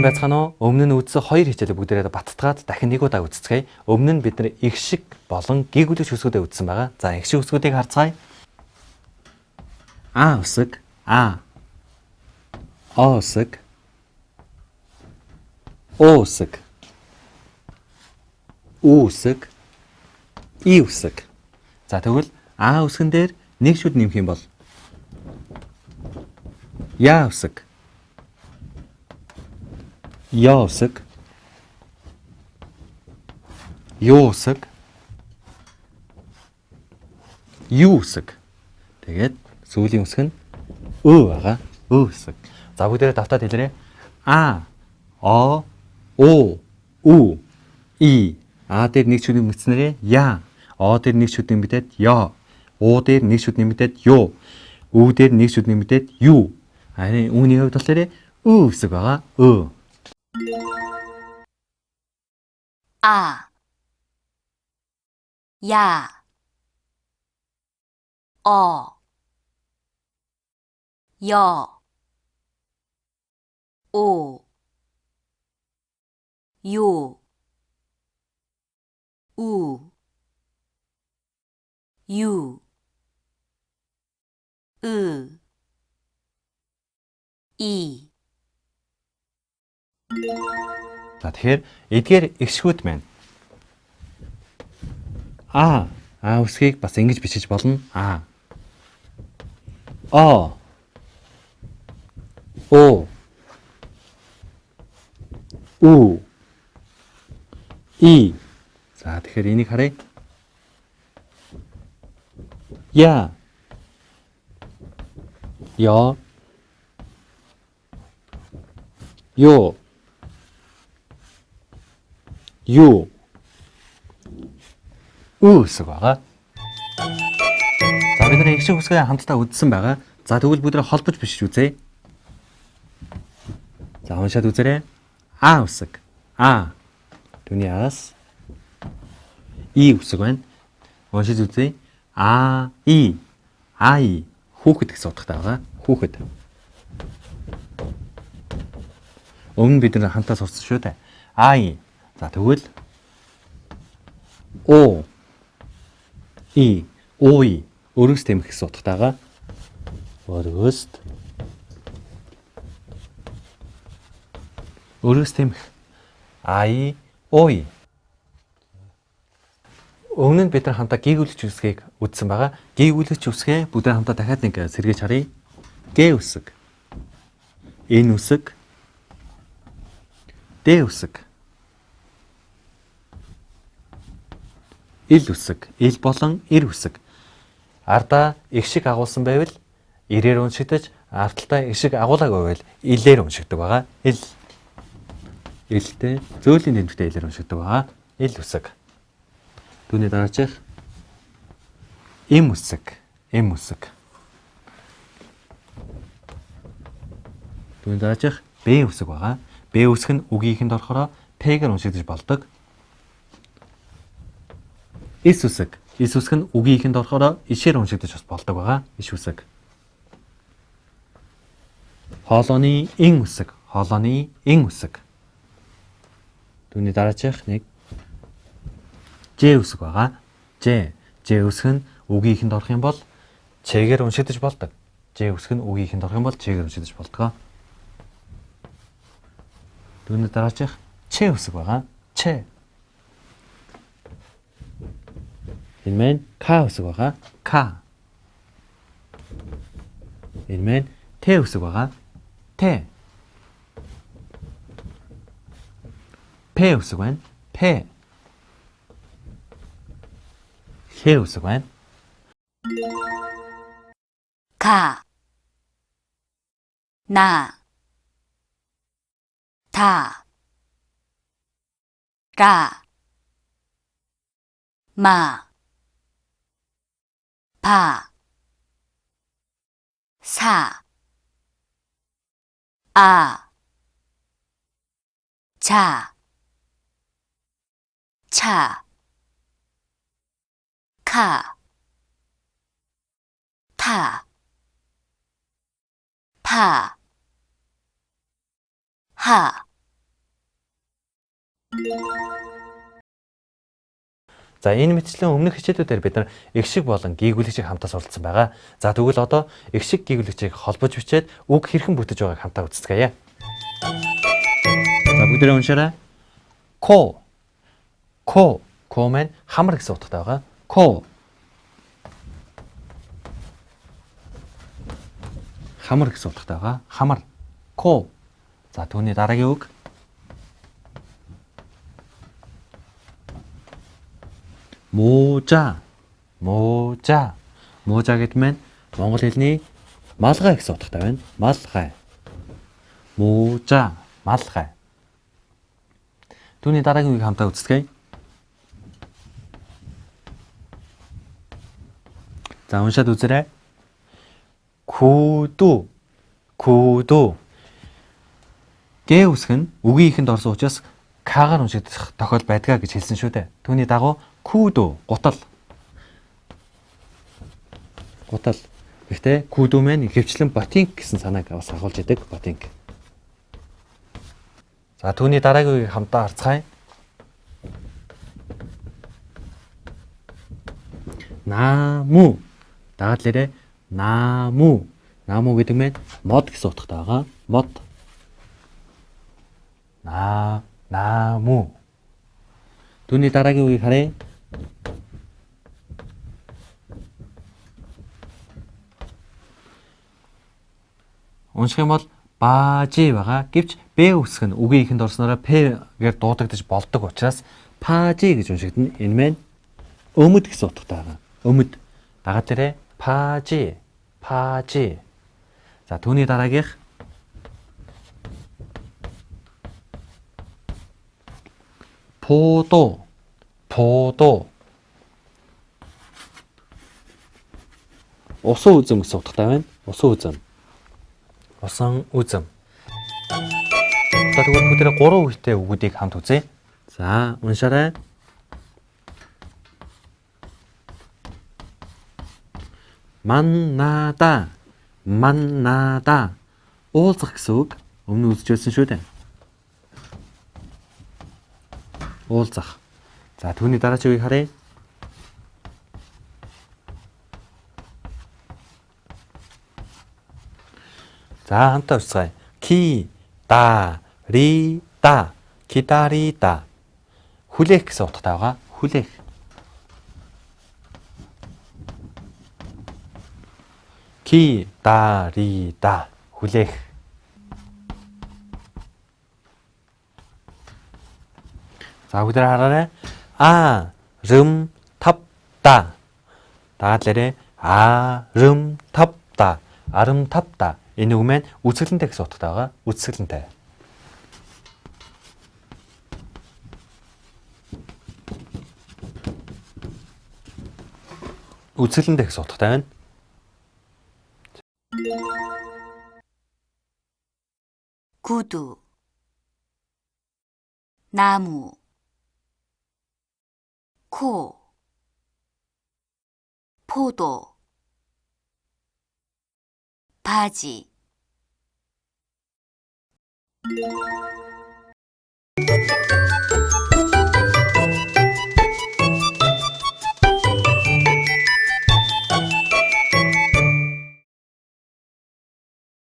байцгаана уу? Өмнө нь үзсэн 2 хичээлийг бүгдээрээ баттгаад дахин нэг удаа үзцгээе. Өмнө нь бид нар их шиг болон гэгүүлэгч үсгүүдээ үзсэн байгаа. За их шиг үсгүүдийг харцгаая. А үсэг, А. О үсэг. О үсэг. У үсэг. И үсэг. За тэгвэл А үсгэн дээр нэг шүд нэмэх юм бол Я үсэг. Я үсэг. Ё үсэг. Ю үсэг. Тэгээд сүүлийн үсэг нь Ө байгаа. Ө үсэг. За бүгдээрээ давтаад хэлээрэй. А, О, О, У, И. А дээр нэг шүд нэмэгдснээрээ Я. О дээр нэг шүд нэмэгдээд Ё. У дээр нэг шүд нэмэгдээд Ё. У дээр нэг шүд нэмэгдээд Ю. Харин үүний хувьд болохоор Ө үсэг байгаа. Ө. А, Я, О, Ё, У, Ю, У, Ю, 으, И. За тэгэхээр эдгээр ихшгүүд маань А үсгийг бас ингэж бичиж болно. А. О. О. У. И. За тэгэхээр энийг харъя. Я. Ё. Ё. Ю. Ü үсэг байгаа. За бид нар их шиг үсгээ хамтдаа үзсэн байгаа. За тэгвэл бүгд холбож бичиж үзье. За уншаад үзээрэй. А үсэг. А. Түүний аас И үсэг байна. Уншиж үзье. А, И. А, И. Хүүхэд гэсэн утгатай байгаа. Хүүхэд. Өмнө бид нар хамтдаа сурсан шүү дээ. А, И. За тэгвэл О. И, ой, өргөс тэмэх гэсэн утгатайгаа. Өргөс тэмэх. Ай, ой. Өмнө нь бид нар хамтаа гэгүүлэгч үсгийг үзсэн байгаа. Гэгүүлэгч үсгээ бүгд хамтаа дахиад нэг сэргээж харъя. Г үсэг. Н үсэг. Д үсэг. Ил үсэг. Ил болон ир үсэг. Ардаа их шиг агуулсан байвал ирээр уншигдаж, ардталтаа их шиг агуулаагүй байвал илээр уншигдаг байгаа. Ил. Илтэй зөөлөн тэмдэгтэй илээр уншигдаг байгаа. Ил үсэг. Түүний дараачих Им үсэг. Им үсэг. Түүний дараачих Б үсэг байгаа. Б үсэг нь үгийнхэнд орохороо П-гээр уншигдаж болдог. Ис үсэг. Ис үсэг нь үгийнхэнд орохороо ишээр уншигдаж бас болдог байгаа. Иш үсэг. Хоолойны ин үсэг. Хоолойны ин үсэг. Түүний дараачих нэг Ж үсэг байгаа. Ж. Ж үсэг нь үгийнхэнд орох юм бол Ч-гээр уншигдаж болдог. Ж үсэг нь үгийнхэнд орох юм бол Ч-гээр уншигдаж болдог. Түүний дараачих Ч үсэг байгаа. Ч. Энэ мэн К үсэг байгаа. К. Энэ мэн Т үсэг байгаа. Т. П үсэг байна. П. Х үсэг байна. 가, 나, 다, 라, 마, 바, 사, 아, 자, 차, 카, 타, 파, 하, За энэ мэтчлийн өмнөх хичээлүүдээр бид нар эгшиг болон гийгүүлэгчийг хамтаа суралцсан байгаа. За тэгвэл одоо эгшиг гийгүүлэгчийг холбож бичээд үг хэрхэн бүтэж байгааг хамтаа үздэцгээе. За бүгдээрээ уншаарай. Ко. Ко маань хамар гэсэн утгатай байгаа. Ко. Хамар гэсэн утгатай байгаа. Хамар. Ко. За түүний дараагийн үг. Можа. Можа гэдэг маань монгол хэлний малгай гэсэн утгатай байна. Малгай. Можа, малгай. Түүний дараагийн үгийг хамтаа үздэцгээе. За уншаад үзээрэй. Куду. Г үсэг нь үгийн ихэнд орсон учраас кагаар уншигдах тохиол байдгаа гэж хэлсэн шүү дээ. Түүний дагуу куду гутал. Гэхдээ куду маань ихэвчлэн ботинк гэсэн санааг бас агуулж идэг. Ботинк. За түүний дараагийн үгийг хамтаа харцгаая. Нааму. Дагаад лээрээ нааму. Нааму гэдэг маань мод гэсэн утгатай байгаа. Мод. Нааму. Түүний дараагийн үгийг харъя. Унших юм бол баажи байгаа. Гэвч Б үсэг нь үгийн ихэнд орсноор П-гээр дуудагдаж болдог учраас паажи гэж уншигдана. Энэ маань өмд гэсэн утгатай байгаа. Өмд. Дагаад тэрэ паажи. За түүний дараагийнх 포도. Усан үзэм гэсэн утгатай байна. Усан үзэм. Тэгвэл бүгдээ 3 үгтэй үгүүдийг хамт үзье. За, уншаарай. 만나다. Уулзах гэсэн үг өмнө үзчихсэн шүү дээ. Уулзах. За түүний дараагийн үгийг харъя. За хамтаа уншицгаая. 기다리다. хүлээх гэсэн утгатай байгаа. хүлээх. 기다리다. хүлээх. За бүгдээ хараарай. 아름답다. 다가тлээрээ 아름답다. 아름답다. Энэ үг маань үзэсгэлэнтэй гэсэн утгатай байгаа. үзэсгэлэнтэй. үзэсгэлэнтэй гэсэн утгатай байна. 구두, 나무, 코, 포도, 바지.